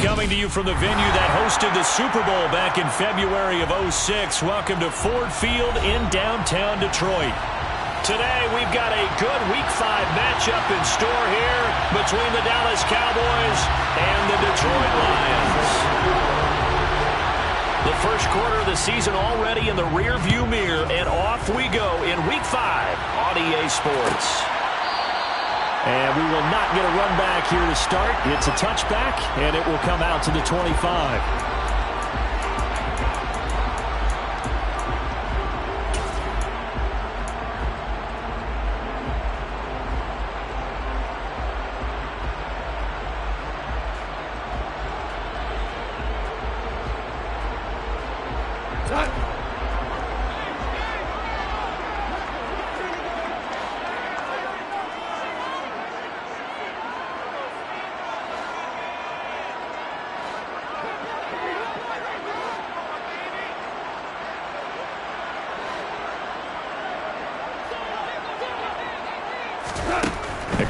Coming to you from the venue that hosted the Super Bowl back in February of '06. Welcome to Ford Field in downtown Detroit. Today we've got a good Week 5 matchup in store here between the Dallas Cowboys and the Detroit Lions. The first quarter of the season already in the rearview mirror, and off we go in Week 5 on EA Sports. And we will not get a run back here to start. It's a touchback, and it will come out to the 25.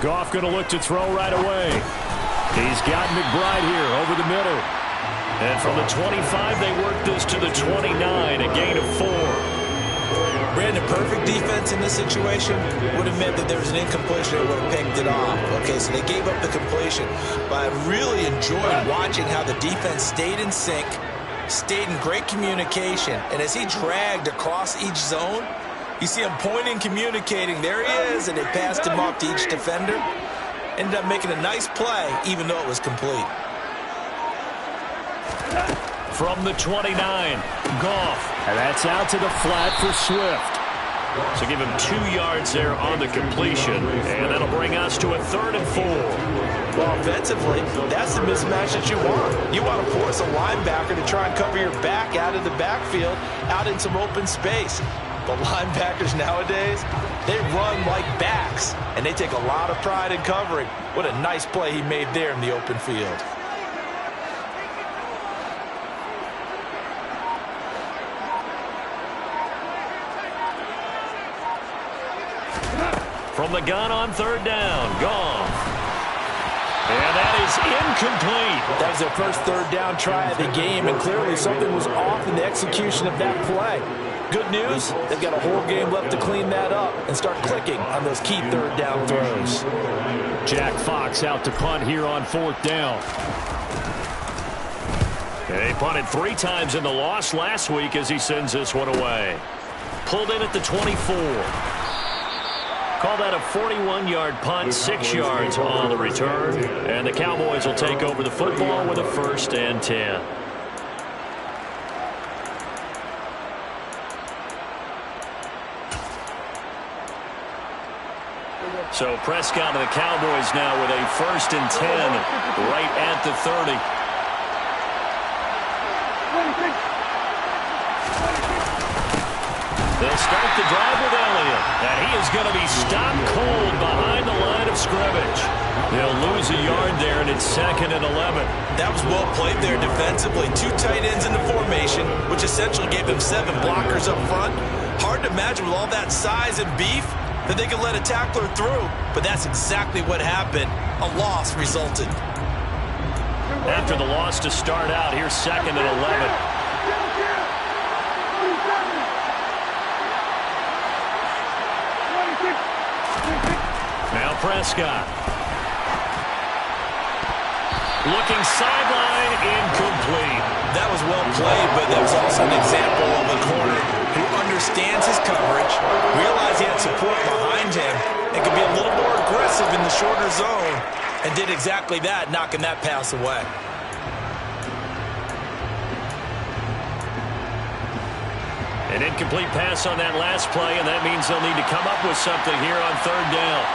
Goff going to look to throw right away. He's got McBride here over the middle. And from the 25, they work this to the 29, a gain of 4. Brandon, perfect defense in this situation would have meant that there was an incompletion and would have picked it off. Okay, so they gave up the completion. But I really enjoyed watching how the defense stayed in sync, stayed in great communication, and as he dragged across each zone, you see him pointing, communicating. There he is, and they passed him off to each defender. Ended up making a nice play, even though it was complete. From the 29, Goff. And that's out to the flat for Swift. So give him 2 yards there on the completion. And that'll bring us to a 3rd and 4. Well, offensively, that's the mismatch that you want. You want to force a linebacker to try and cover your back out of the backfield, out in some open space. But linebackers nowadays, they run like backs, and they take a lot of pride in covering. What a nice play he made there in the open field. From the gun on 3rd down, Goff. And that is incomplete. That was their first 3rd down try of the game, and clearly something was off in the execution of that play. Good news, they've got a whole game left to clean that up and start clicking on those key 3rd down throws. Jack Fox out to punt here on 4th down. They punted 3 times in the loss last week as he sends this one away. Pulled in at the 24. Call that a 41-yard punt, 6 yards on the return. And the Cowboys will take over the football with a 1st and 10. So Prescott and the Cowboys now with a 1st and 10 right at the 30. They'll start the drive with Elliott, and he is going to be stopped cold behind the line of scrimmage. They'll lose a yard there, and it's 2nd and 11. That was well played there defensively. 2 tight ends in the formation, which essentially gave them 7 blockers up front. Hard to imagine with all that size and beef that they could let a tackler through, but that's exactly what happened. A loss resulted. After the loss to start out, here's 2nd and 11. Now Prescott. Looking sideline, incomplete. That was well played, but that was also an example of a corner who understands his coverage, realized he had support behind him, and could be a little more aggressive in the shorter zone, and did exactly that, knocking that pass away. An incomplete pass on that last play, and that means they'll need to come up with something here on 3rd down.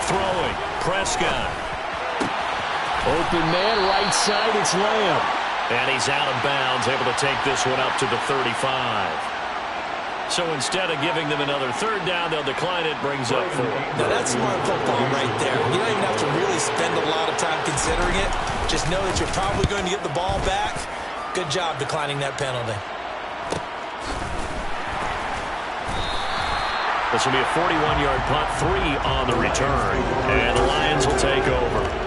Throwing, Prescott. Open man, right side, it's Lamb. And he's out of bounds, able to take this one up to the 35. So instead of giving them another 3rd down, they'll decline it, brings up 4. Now that's smart football right there. You don't even have to really spend a lot of time considering it. Just know that you're probably going to get the ball back. Good job declining that penalty. This will be a 41-yard punt, 3 on the return. And the Lions will take over.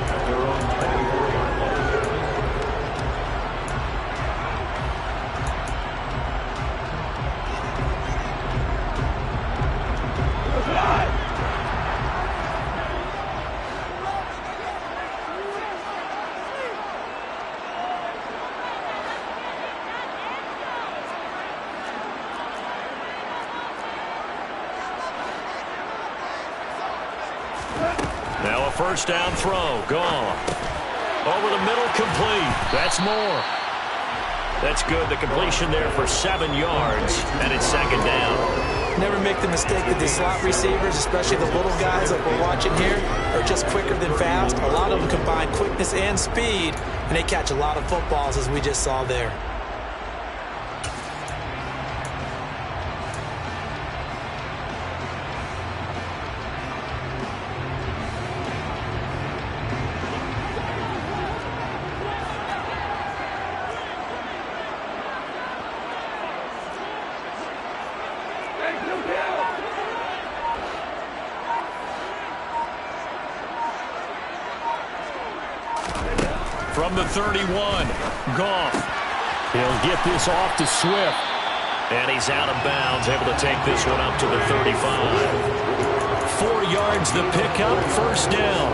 Now a first down throw. Gone. Over the middle, complete. That's more. That's good. The completion there for 7 yards, and it's second down. Never make the mistake that the slot receivers, especially the little guys like we're watching here, are just quicker than fast. A lot of them combine quickness and speed, and they catch a lot of footballs, as we just saw there. From the 31, Goff. He'll get this off to Swift. And he's out of bounds, able to take this one up to the 35. 4 yards the pickup, first down.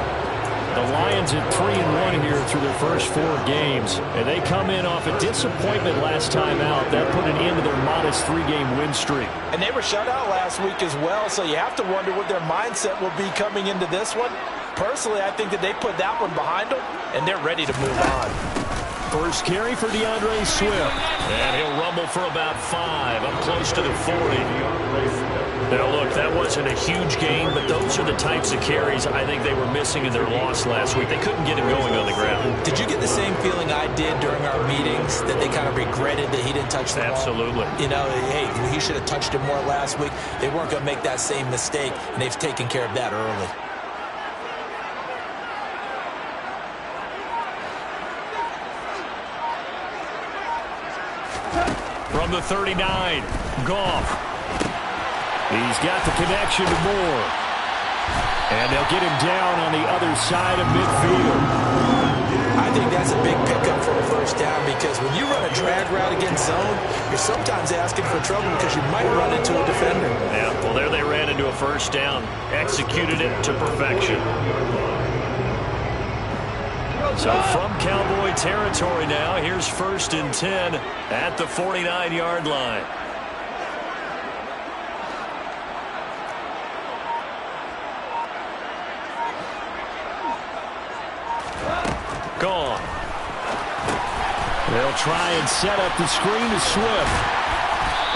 The Lions at 3-1 here through their first 4 games. And they come in off a disappointment last time out. That put an end to their modest 3-game win streak. And they were shut out last week as well, so you have to wonder what their mindset will be coming into this one. Personally, I think that they put that one behind them, and they're ready to move on. First carry for DeAndre Swift. And he'll rumble for about 5, up close to the 40. Now, look, that wasn't a huge gain, but those are the types of carries I think they were missing in their loss last week. They couldn't get him going on the ground. Did you get the same feeling I did during our meetings, that they kind of regretted that he didn't touch the ball? Absolutely. You know, hey, he should have touched it more last week. They weren't going to make that same mistake, and they've taken care of that early. From the 39, Goff. He's got the connection to Moore. And they'll get him down on the other side of midfield. I think that's a big pickup for a first down, because when you run a drag route against zone, you're sometimes asking for trouble because you might run into a defender. Yeah, well, there they ran into a first down. Executed it to perfection. So from Cowboy territory now, here's 1st and 10 at the 49-yard line. Gone. They'll try and set up the screen to Swift.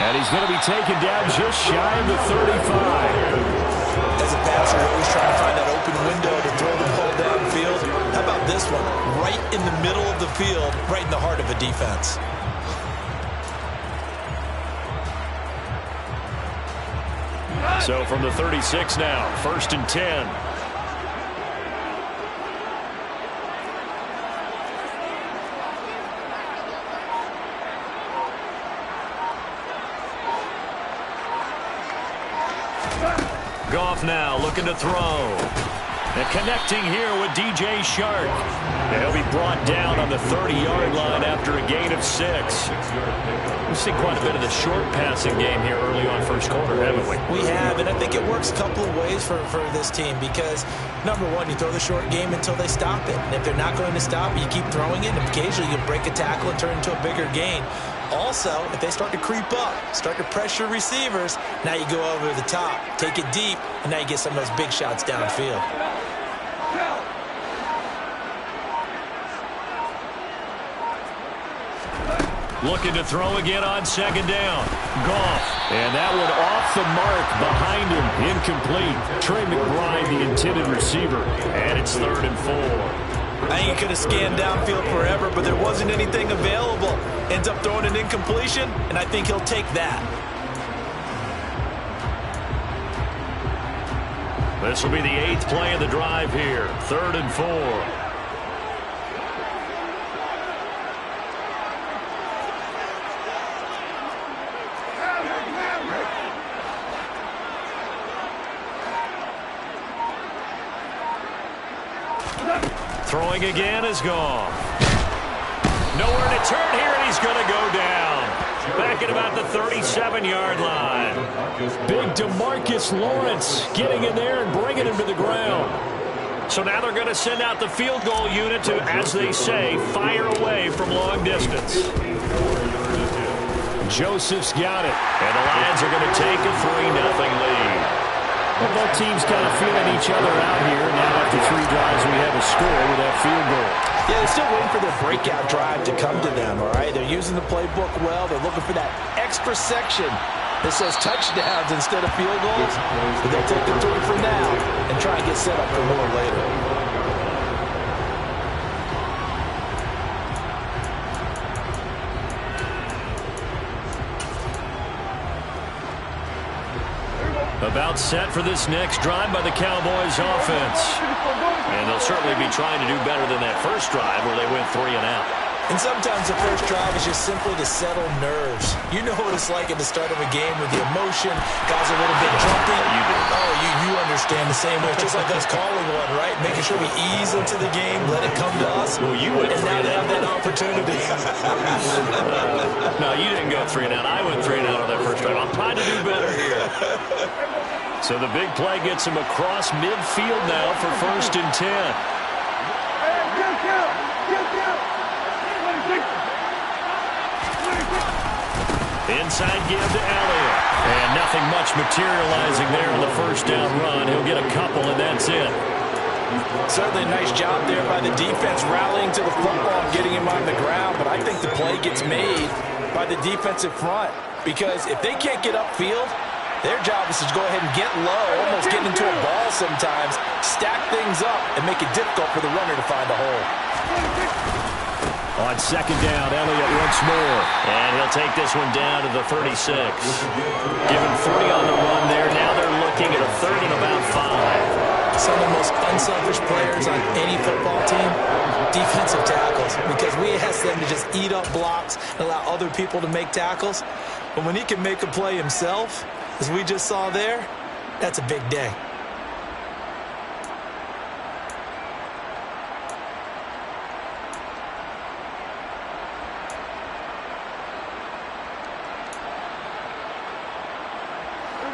And he's going to be taken down just shy of the 35. As a passer, you're always trying to find that open window to throw the ball downfield. How about this one? Right in the middle of the field, right in the heart of a defense. So from the 36 now, 1st and 10. Goff now looking to throw. And connecting here with DJ Chark. And he'll be brought down on the 30-yard line after a gain of 6. We've seen quite a bit of the short passing game here early on first quarter, haven't we? We have, and I think it works a couple of ways for this team, because, number one, you throw the short game until they stop it. And if they're not going to stop it, you keep throwing it, and occasionally you break a tackle and turn into a bigger gain. Also, if they start to creep up, start to pressure receivers, now you go over the top, take it deep, and now you get some of those big shots downfield. Looking to throw again on 2nd down. Goff. And that one off the mark behind him. Incomplete. Trey McBride, the intended receiver. And it's 3rd and 4. I think he could have scanned downfield forever, but there wasn't anything available. Ends up throwing an incompletion, and I think he'll take that. This will be the 8th play of the drive here. 3rd and 4. Throwing again is gone. Nowhere to turn here, and he's going to go down. Back at about the 37-yard line. Big DeMarcus Lawrence getting in there and bringing him to the ground. So now they're going to send out the field goal unit to, as they say, fire away from long distance. Joseph's got it. And the Lions are going to take a 3-0 lead. Well, both teams kind of feeling each other out here. Now after 3 drives, we have a score with that field goal. Yeah, they're still waiting for their breakout drive to come to them, all right? They're using the playbook well. They're looking for that extra section that says touchdowns instead of field goals. But they'll take the 3 for now and try and get set up for more later. About set for this next drive by the Cowboys offense. And they'll certainly be trying to do better than that first drive where they went 3 and out. And sometimes the first drive is just simply to settle nerves. You know what it's like at the start of a game with the emotion, guys are a little bit jumpy. You do. Oh, you understand the same way. It's just like us calling one, right? Making sure we ease into the game, let it come to us. Well, you went and now they have that opportunity. No, you didn't go 3 and out. I went 3 and out on that first drive. I'm trying to do better here. So the big play gets him across midfield now for 1st and 10. Inside give to Elliott. And nothing much materializing there on the first down run. He'll get a couple, and that's it. Certainly a nice job there by the defense rallying to the football and getting him on the ground. But I think the play gets made by the defensive front. Because if they can't get upfield, their job is to go ahead and get low, almost get into a ball sometimes, stack things up, and make it difficult for the runner to find a hole. On 2nd down, Elliott once more. And he'll take this one down to the 36. Given 40 on the run there. Now they're looking at a 3rd and about 5. Some of the most unselfish players on any football team, defensive tackles. Because we ask them to just eat up blocks and allow other people to make tackles. But when he can make a play himself, as we just saw there, that's a big day.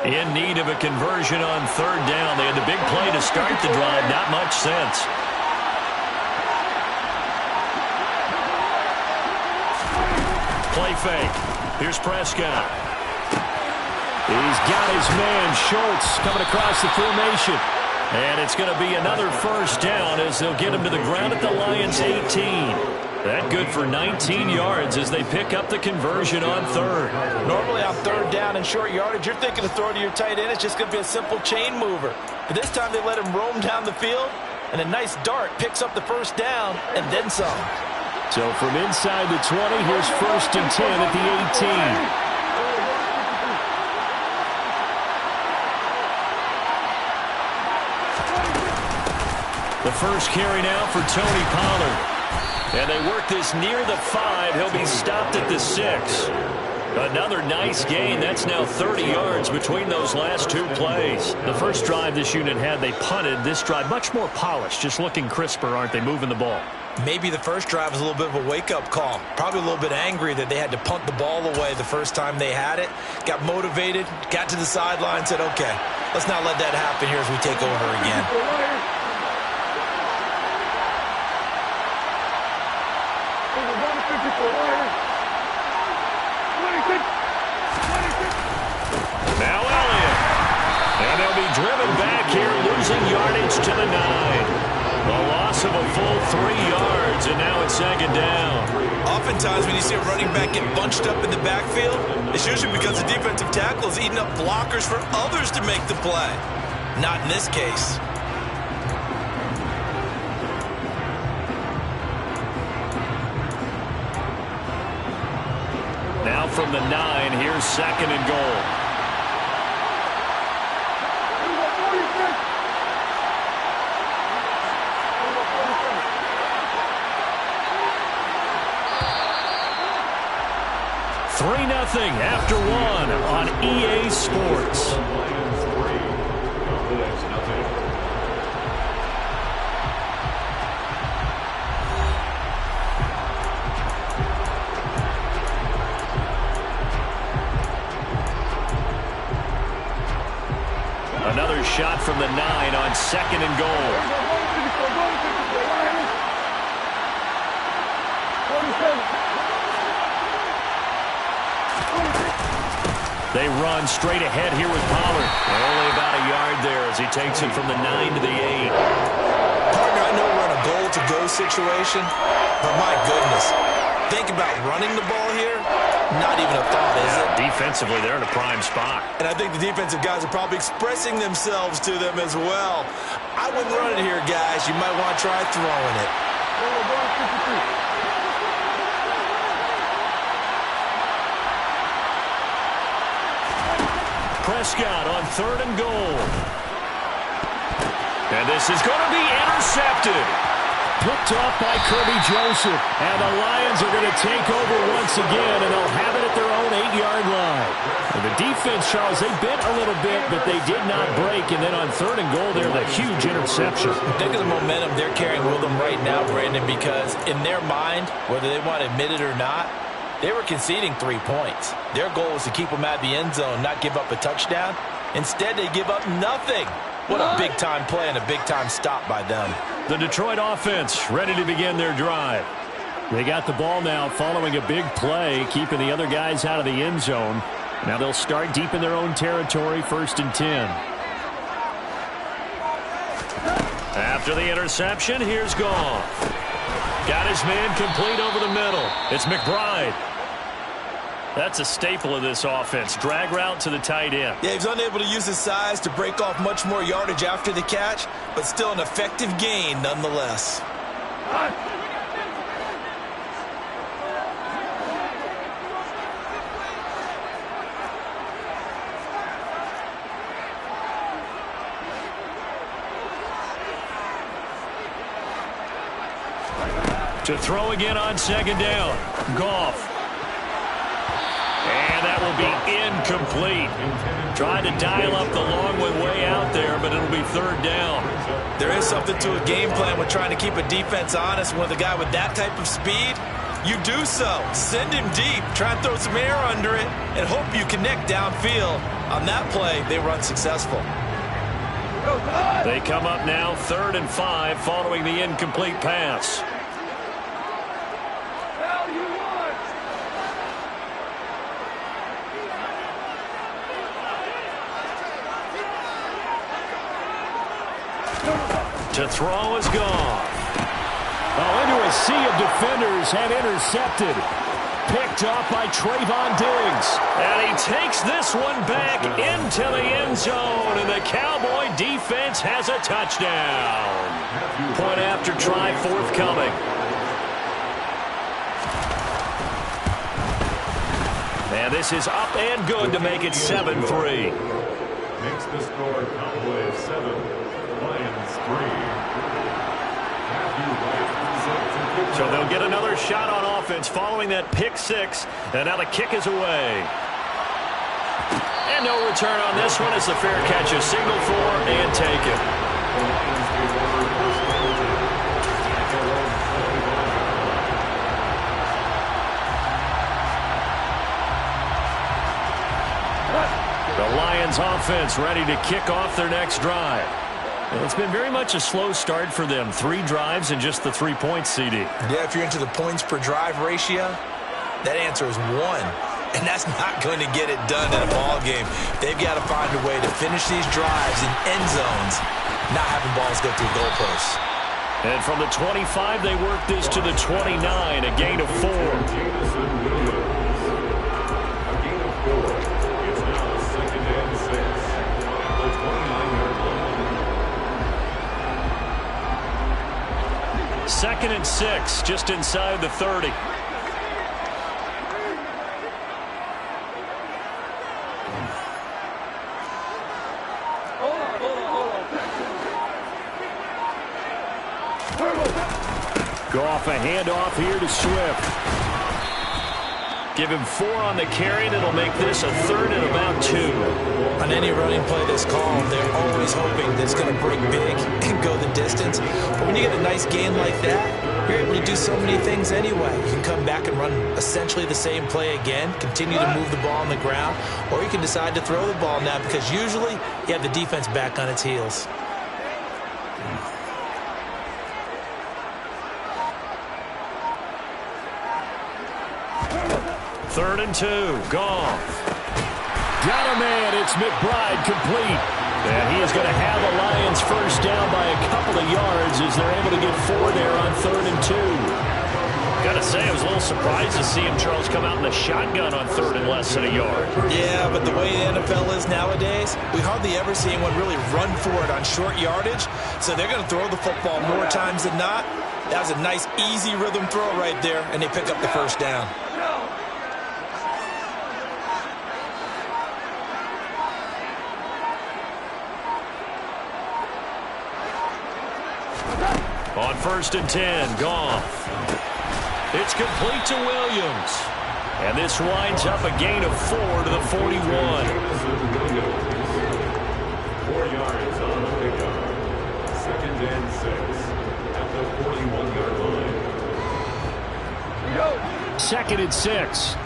In need of a conversion on 3rd down. They had the big play to start the drive. Not much sense. Play fake. Here's Prescott. He's got his man, Schultz, coming across the formation. And it's going to be another 1st down as they'll get him to the ground at the Lions' 18. That good for 19 yards as they pick up the conversion on 3rd. Normally on 3rd down and short yardage, you're thinking to throw to your tight end. It's just going to be a simple chain mover. But this time they let him roam down the field, and a nice dart picks up the 1st down and then some. So from inside the 20, here's 1st and 10 at the 18. The first carry now for Tony Pollard. And they work this near the 5. He'll be stopped at the 6. Another nice gain. That's now 30 yards between those last 2 plays. The first drive this unit had, they punted. This drive, much more polished, just looking crisper, aren't they, moving the ball? Maybe the first drive was a little bit of a wake-up call. Probably a little bit angry that they had to punt the ball away the first time they had it. Got motivated, got to the sideline, said, okay, let's not let that happen here as we take over again. Now Elliott. And they'll be driven back here, losing yardage to the 9. A loss of a full 3 yards, and now it's 2nd down. Oftentimes when you see a running back get bunched up in the backfield, it's usually because the defensive tackle is eating up blockers for others to make the play. Not in this case. Now from the 9, here's 2nd and goal. Nothing after 1 on EA Sports. shot from the 9 on 2nd and goal. They run straight ahead here with Pollard. Only about a yard there as he takes it from the 9 to the 8. Partner, I know we're in a goal-to-go situation, but my goodness, think about running the ball here. Not even a thought, is it? Defensively, they're in a prime spot. And I think the defensive guys are probably expressing themselves to them as well. I wouldn't run it here, guys. You might want to try throwing it. Prescott on 3rd and goal. And this is going to be intercepted. Picked off by Kirby Joseph. And the Lions are going to take over once again, and they'll have it at their own 8-yard line. And the defense, Charles, they bent a little bit, but they did not break. And then on 3rd and goal, there's a huge interception. Think of the momentum they're carrying with them right now, Brandon, because in their mind, whether they want to admit it or not, they were conceding 3 points. Their goal was to keep them out of the end zone, not give up a touchdown. Instead, they give up nothing. What a big-time play and a big-time stop by them. The Detroit offense ready to begin their drive. They got the ball now following a big play, keeping the other guys out of the end zone. Now they'll start deep in their own territory, 1st and 10. After the interception, here's Goff. Got his man complete over the middle. It's McBride. That's a staple of this offense. Drag route to the tight end. Yeah, he's unable to use his size to break off much more yardage after the catch, but still an effective gain nonetheless. To throw again on 2nd down. Goff. And that will be incomplete. Trying to dial up the long one way out there, but it'll be 3rd down. There is something to a game plan with trying to keep a defense honest. With a guy with that type of speed, you do so. Send him deep. Try and throw some air under it and hope you connect downfield. On that play, they were unsuccessful. They come up now 3rd and 5 following the incomplete pass. To throw is Goff. Oh, into a sea of defenders and intercepted. Picked off by Trayvon Diggs. And he takes this one back into the end zone. And the Cowboy defense has a touchdown. Point after try forthcoming. And this is up and good to make it 7-3. Makes the score Cowboys 7. So they'll get another shot on offense following that pick 6. And now the kick is away. And no return on this one as the fair catch is signaled for and taken. The Lions offense ready to kick off their next drive. It's been very much a slow start for them. 3 drives and just the 3 points, CD. Yeah, if you're into the points per drive ratio, that answer is 1. And that's not going to get it done in a ball game. They've got to find a way to finish these drives in end zones, not having balls go through goalposts. And from the 25, they work this to the 29, a gain of 4. Second and 6, just inside the 30. Go off a handoff here to Swift. Give him 4 on the carry, and it'll make this a 3rd and about 2. On any running play that's called, they're always hoping that it's going to break big and go the distance. But when you get a nice gain like that, you're able to do you so many things anyway. You can come back and run essentially the same play again, continue to move the ball on the ground, or you can decide to throw the ball now because usually you have the defense back on its heels. Third and 2, Goff. Got a man, it's McBride complete. And he is going to have the Lions first down by a couple of yards as they're able to get 4 there on 3rd and 2. Got to say, I was a little surprised to see him, Charles, come out in the shotgun on 3rd and less than a yard. Yeah, but the way the NFL is nowadays, we hardly ever see anyone really run for it on short yardage. So they're going to throw the football more times than not. That was a nice, easy rhythm throw right there, and they pick up the first down. On 1st and 10, Goff. It's complete to Williams. And this winds up a gain of 4 to the 41. 4 yards on the pickup. 2nd and 6 at the 41-yard line. 2nd and 6.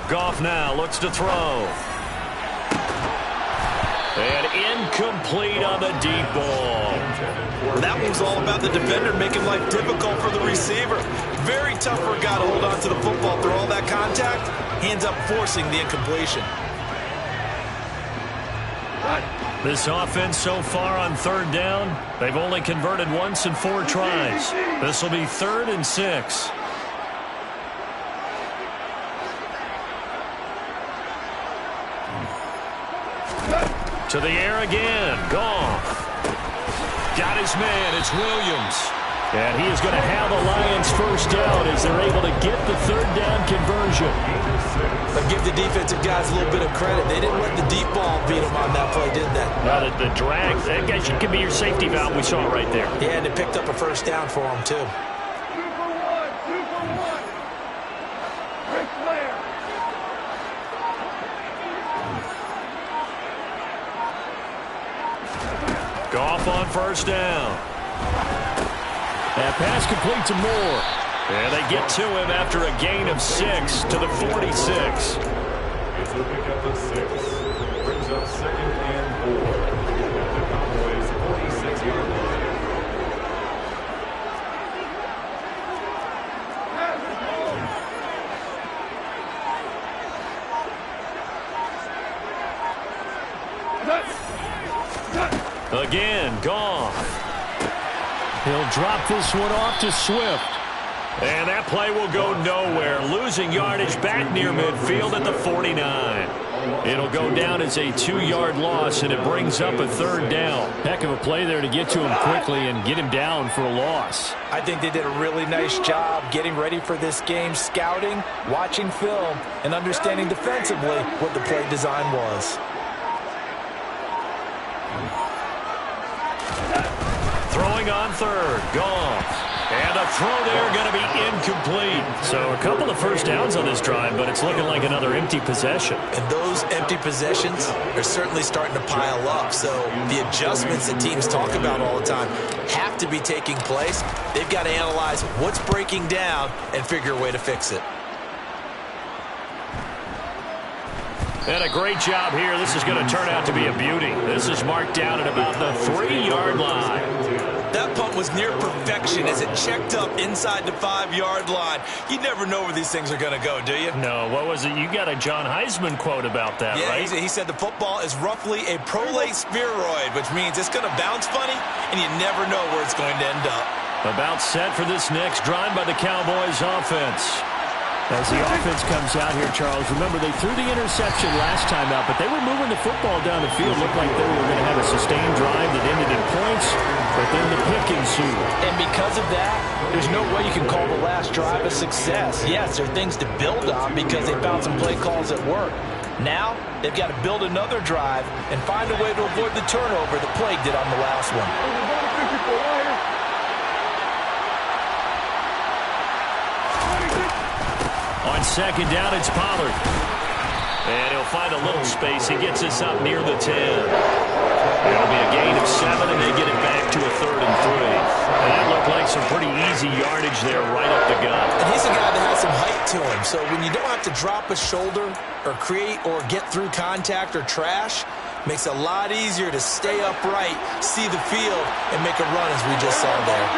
Goff now looks to throw. And incomplete on the deep ball. That one's all about the defender making life difficult for the receiver. Very tough for a guy to hold on to the football through all that contact. He ends up forcing the incompletion. This offense so far on 3rd down, they've only converted once in 4 tries. This will be 3rd and 6. To the air again. Goff. Got his man. It's Williams. And he is going to have the Lions first down as they're able to get the 3rd down conversion. But give the defensive guys a little bit of credit. They didn't let the deep ball beat them on that play, did they? Now the drag, that guy could be your safety valve. We saw it right there. Yeah, and they picked up a first down for them, too. Goff on first down. That pass complete to Moore. And they get to him after a gain of 6 to the 46. It's a pickup of 6. Brings up 2nd and 4 at the Cowboys' 46-yard line. Again, Goff. He'll drop this one off to Swift. And that play will go nowhere. Losing yardage back near midfield at the 49. It'll go down as a 2-yard loss, and it brings up a 3rd down. Heck of a play there to get to him quickly and get him down for a loss. I think they did a really nice job getting ready for this game, scouting, watching film, and understanding defensively what the play design was. Throwing on 3rd, Goff. And a throw there going to be incomplete. So a couple of first downs on this drive, but it's looking like another empty possession. And those empty possessions are certainly starting to pile up. So the adjustments that teams talk about all the time have to be taking place. They've got to analyze what's breaking down and figure a way to fix it. And a great job here. This is going to turn out to be a beauty. This is marked down at about the 3-yard line. That punt was near perfection as it checked up inside the 5-yard line. You never know where these things are going to go, do you? No, what was it? You got a John Heisman quote about that, yeah, right? He said the football is roughly a prolate spheroid, which means it's going to bounce funny, and you never know where it's going to end up. About set for this next drive by the Cowboys offense. As the offense comes out here, Charles, remember they threw the interception last time out, but they were moving the football down the field. Looked like they were going to have a sustained drive that ended in points, but then the pick ensued. And because of that, there's no way you can call the last drive a success. Yes, there are things to build on because they found some play calls that work. Now, they've got to build another drive and find a way to avoid the turnover that plagued it on the last one. second down, it's Pollard. And he'll find a little space. He gets us up near the 10. It'll be a gain of 7, and they get it back to a 3rd and 3. And that looked like some pretty easy yardage there right up the gut. And he's a guy that has some height to him, so when you don't have to drop a shoulder or create or get through contact or trash, makes it a lot easier to stay upright, see the field, and make a run as we just saw there.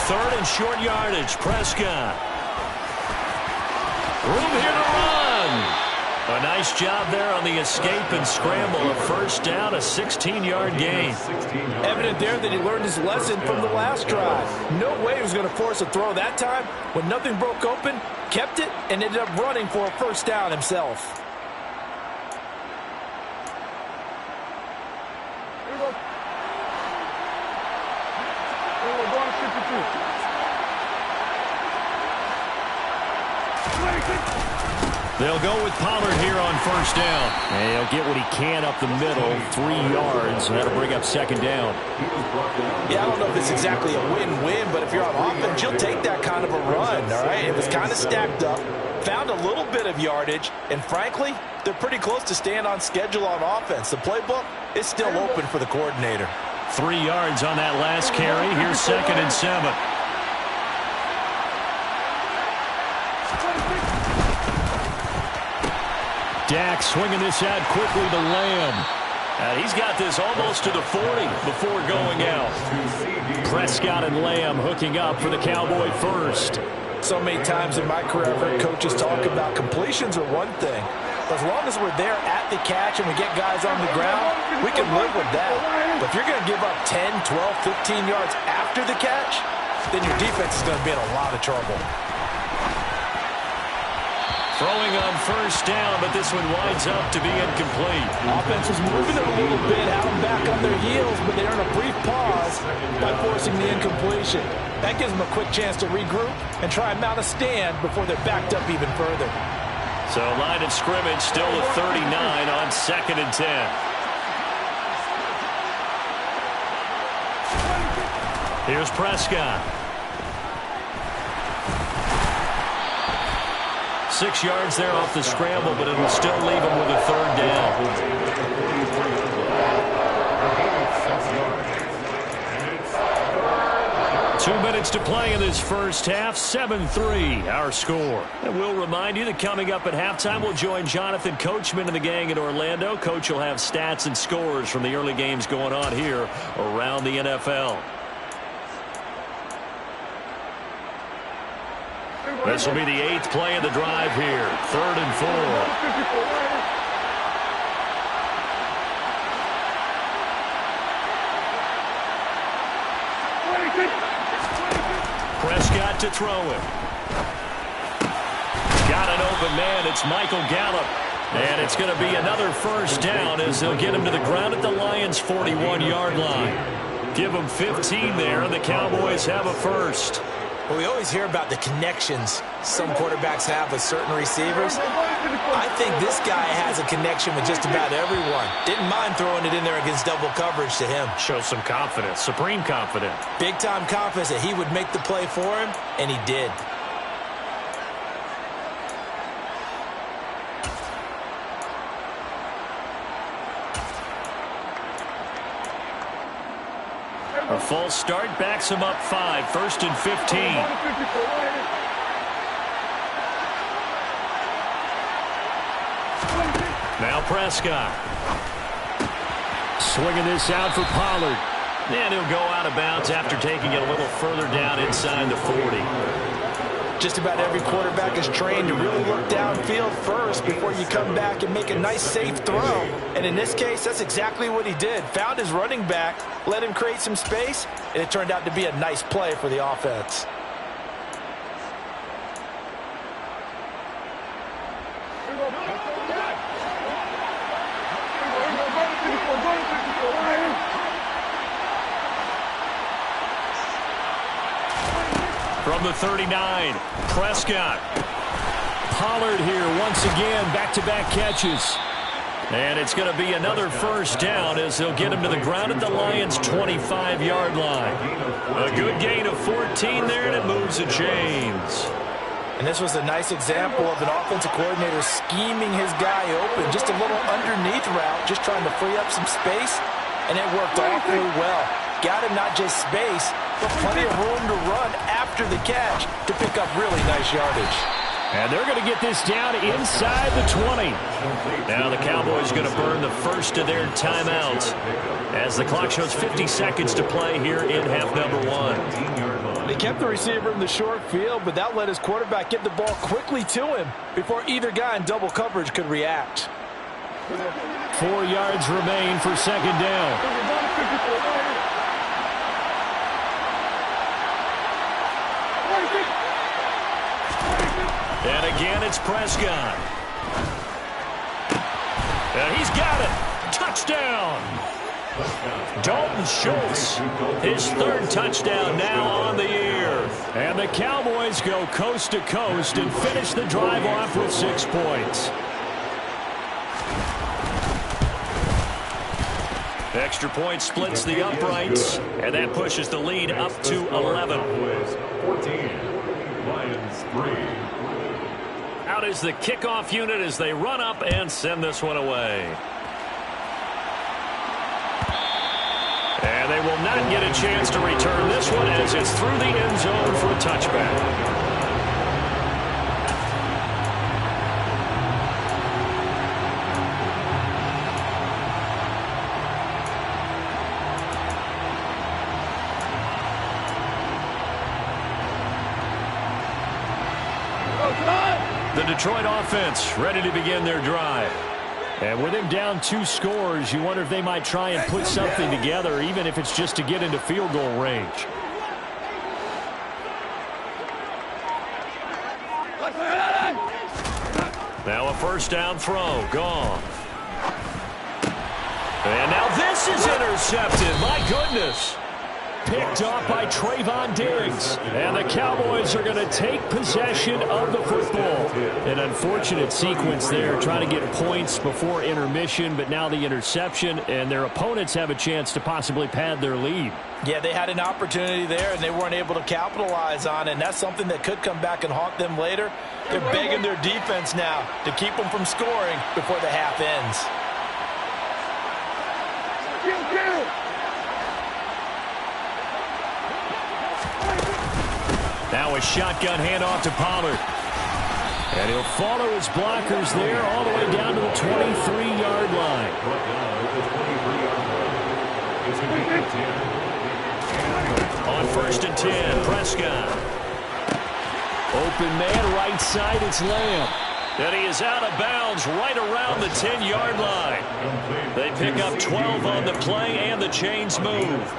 Third and short yardage, Prescott. Room here to run. A nice job there on the escape and scramble. A first down, a 16-yard gain. Evident there that he learned his lesson from the last drive. No way he was going to force a throw that time. When nothing broke open, kept it, and ended up running for a first down himself. They'll go with Pollard here on first down. And he'll get what he can up the middle, 3 yards. That'll bring up second down. Yeah, I don't know if it's exactly a win-win, but if you're on offense, you'll take that kind of a run, all right? It was kind of stacked up, found a little bit of yardage, and frankly, they're pretty close to staying on schedule on offense. The playbook is still open for the coordinator. 3 yards on that last carry. Here's 2nd and 7. Dak swinging this out quickly to Lamb. He's got this almost to the 40 before going out. Prescott and Lamb hooking up for the Cowboy first. So many times in my career, I've heard coaches talk about completions are one thing. But as long as we're there at the catch and we get guys on the ground, we can live with that. But if you're going to give up 10, 12, 15 yards after the catch, then your defense is going to be in a lot of trouble. Throwing on first down, but this one winds up to be incomplete. Offense was moving it a little bit, out and back on their heels, but they earn a brief pause by forcing the incompletion. That gives them a quick chance to regroup and try and mount a stand before they're backed up even further. So line of scrimmage still at 39 on 2nd and 10. Here's Prescott. 6 yards there off the scramble, but it'll still leave him with a 3rd down. 2 minutes to play in this first half. 7-3 our score. And we'll remind you that coming up at halftime, we'll join Jonathan Coachman and the gang in Orlando. Coach will have stats and scores from the early games going on here around the NFL. This will be the 8th play of the drive here. 3rd and 4. Prescott to throw it. Got an open man. It's Michael Gallup. And it's going to be another first down as they'll get him to the ground at the Lions' 41-yard line. Give them 15 there, and the Cowboys have a first. Well, we always hear about the connections some quarterbacks have with certain receivers. I think this guy has a connection with just about everyone. Didn't mind throwing it in there against double coverage to him. Shows some confidence, supreme confidence. Big-time confidence that he would make the play for him, and he did. A false start backs him up 5. 1st and 15. Now Prescott. Swinging this out for Pollard. And he'll go out of bounds after taking it a little further down inside the 40. Just about every quarterback is trained to really look downfield first before you come back and make a nice, safe throw. And in this case, that's exactly what he did. Found his running back, let him create some space, and it turned out to be a nice play for the offense. From the 39, Prescott. Pollard here once again, back-to-back catches. And it's going to be another first down as they'll get him to the ground at the Lions' 25-yard line. A good gain of 14 there, and it moves the chains. And this was a nice example of an offensive coordinator scheming his guy open. Just a little underneath route, just trying to free up some space, and it worked awfully well. Got him not just space, but plenty of room to run after the catch to pick up really nice yardage. And they're going to get this down inside the 20. Now the Cowboys are going to burn the first of their timeouts as the clock shows 50 seconds to play here in half number 1. They kept the receiver in the short field, but that let his quarterback get the ball quickly to him before either guy in double coverage could react. 4 yards remain for second down. And again, it's Prescott. And he's got it. Touchdown. Dalton Schultz, his third touchdown now on the year. And the Cowboys go coast to coast and finish the drive off with 6 points. Extra point splits the uprights, and that pushes the lead up to 11. 14, Lions 3. Out is the kickoff unit as they run up and send this one away. And they will not get a chance to return this one as it's through the end zone for a touchback. The Detroit offense ready to begin their drive. And with him down 2 scores, you wonder if they might try and put something together, even if it's just to get into field goal range. Now a first down throw, gone. And now this is intercepted, my goodness. Picked off by Trayvon Diggs. And the Cowboys are going to take possession of the football. An unfortunate sequence there, trying to get points before intermission, but now the interception, and their opponents have a chance to possibly pad their lead. Yeah, they had an opportunity there, and they weren't able to capitalize on it, and that's something that could come back and haunt them later. They're begging their defense now to keep them from scoring before the half ends. Now a shotgun handoff to Pollard. And he'll follow his blockers there all the way down to the 23-yard line. On first and 10, Prescott. Open man, right side, it's Lamb. And he is out of bounds right around the 10-yard line. They pick up 12 on the play, and the chains move.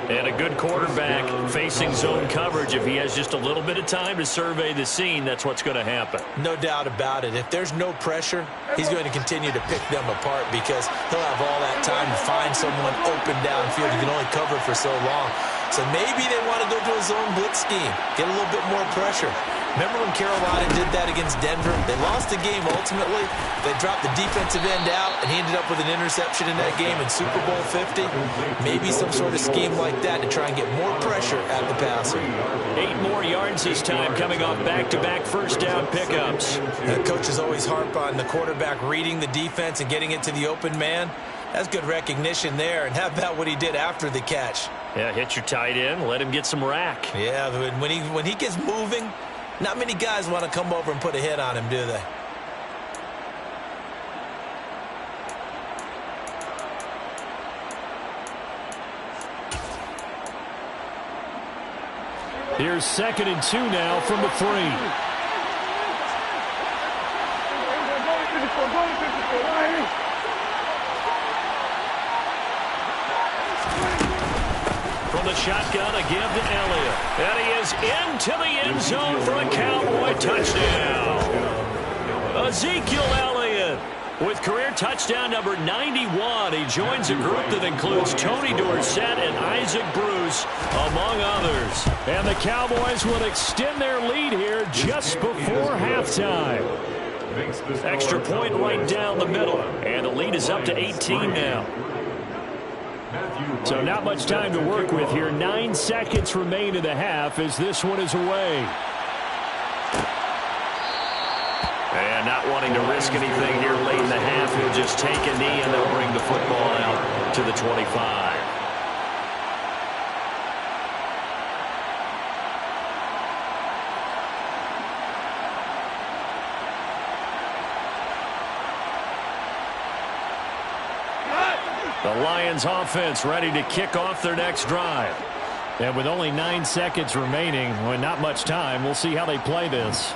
And a good quarterback facing zone coverage. If he has just a little bit of time to survey the scene, that's what's going to happen. No doubt about it. If there's no pressure, he's going to continue to pick them apart because he'll have all that time to find someone open downfield. He can only cover for so long. So maybe they want to go to a zone blitz scheme, get a little bit more pressure. Remember when Carolina did that against Denver? They lost the game ultimately. They dropped the defensive end out, and he ended up with an interception in that game in Super Bowl 50. Maybe some sort of scheme like that to try and get more pressure at the passer. 8 more yards this time, coming off back-to-back first down pickups. Coaches always harp on the quarterback reading the defense and getting it to the open man. That's good recognition there. And how about what he did after the catch? Yeah, hit your tight end, let him get some rack. Yeah, when he gets moving, not many guys want to come over and put a hit on him, do they? Here's 2nd and 2 now from the 3. From the shotgun, a give to Elliott. And he is into the end zone for a Cowboy touchdown. Ezekiel Elliott with career touchdown number 91. He joins a group that includes Tony Dorsett and Isaac Bruce, among others. And the Cowboys will extend their lead here just before halftime. makes the score. Extra point right down the middle. And the lead is up to 18 now. So not much time to work with here. 9 seconds remain in the half as this one is away. And not wanting to risk anything here late in the half, he'll just take a knee and they'll bring the football out to the 25. The Lions offense ready to kick off their next drive. And with only 9 seconds remaining, well, not much time, we'll see how they play this.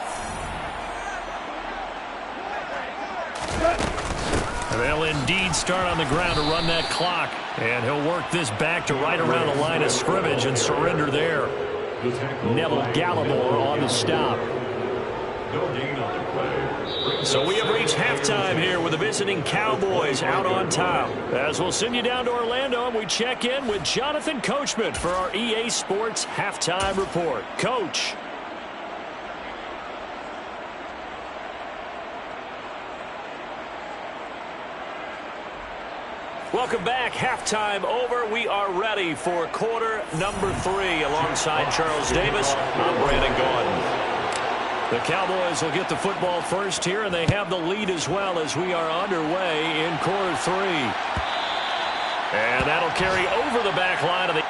They'll indeed start on the ground to run that clock. And he'll work this back to right around the line of scrimmage and surrender there. Neville Gallimore on the stop. No gain on the play. So we have reached halftime here with the visiting Cowboys out on top. As we'll send you down to Orlando and we check in with Jonathan Coachman for our EA Sports Halftime Report. Coach. Welcome back. Halftime over. We are ready for quarter number 3. Alongside Charles Davis, I'm Brandon Gaudin. The Cowboys will get the football first here, and they have the lead as well as we are underway in quarter 3. And that'll carry over the back line of the...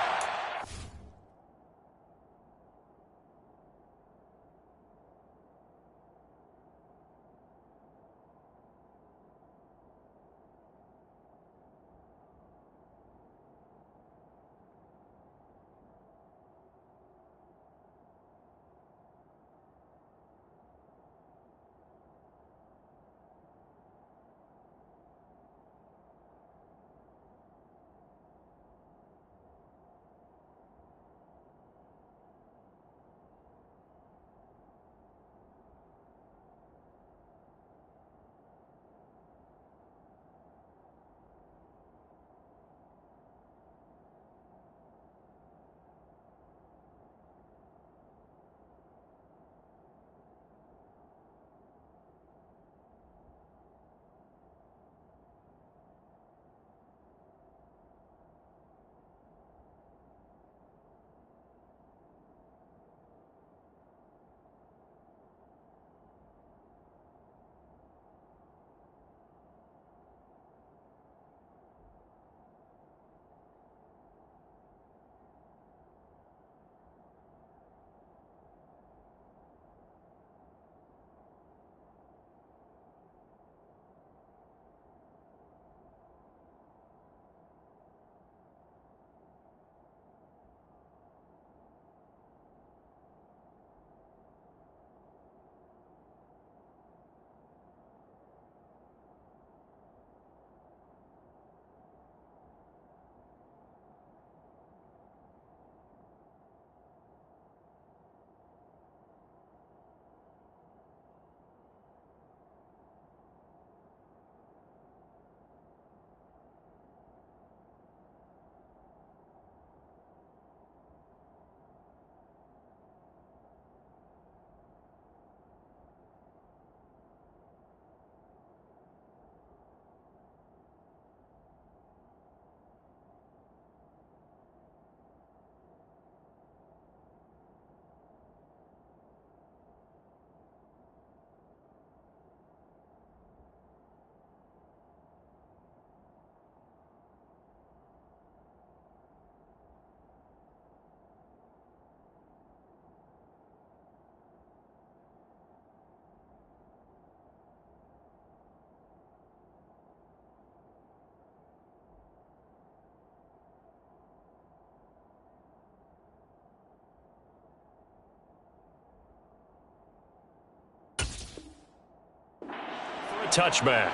touchback.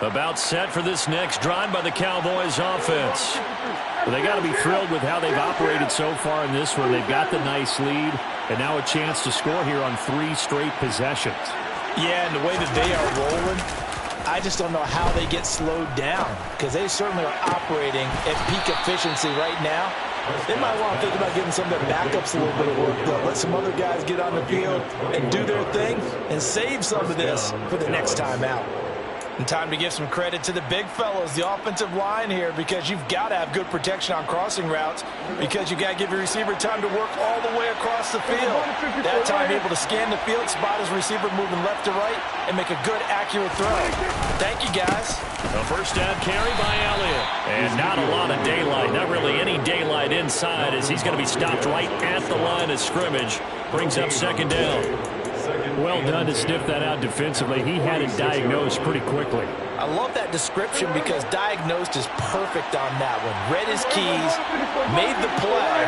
About set for this next drive by the Cowboys offense. Well, they got to be thrilled with how they've operated so far in this one. They've got the nice lead, and now a chance to score here on 3 straight possessions. Yeah, and the way that they are rolling, I just don't know how they get slowed down, because they certainly are operating at peak efficiency right now. They might want to think about giving some of their backups a little bit of work, though. Let some other guys get on the field and do their thing and save some of this for the next time out. And time to give some credit to the big fellows, the offensive line here, because you've got to have good protection on crossing routes, because you've got to give your receiver time to work all the way across the field. That time able to scan the field, spot his receiver moving left to right, and make a good, accurate throw. Thank you, guys. A first down carry by Elliott. And not a lot of daylight, not really any daylight inside, as he's going to be stopped right at the line of scrimmage. Brings up second down. Well done to sniff that out defensively. He had it diagnosed pretty quickly. I love that description because diagnosed is perfect on that one. Read his keys, made the play,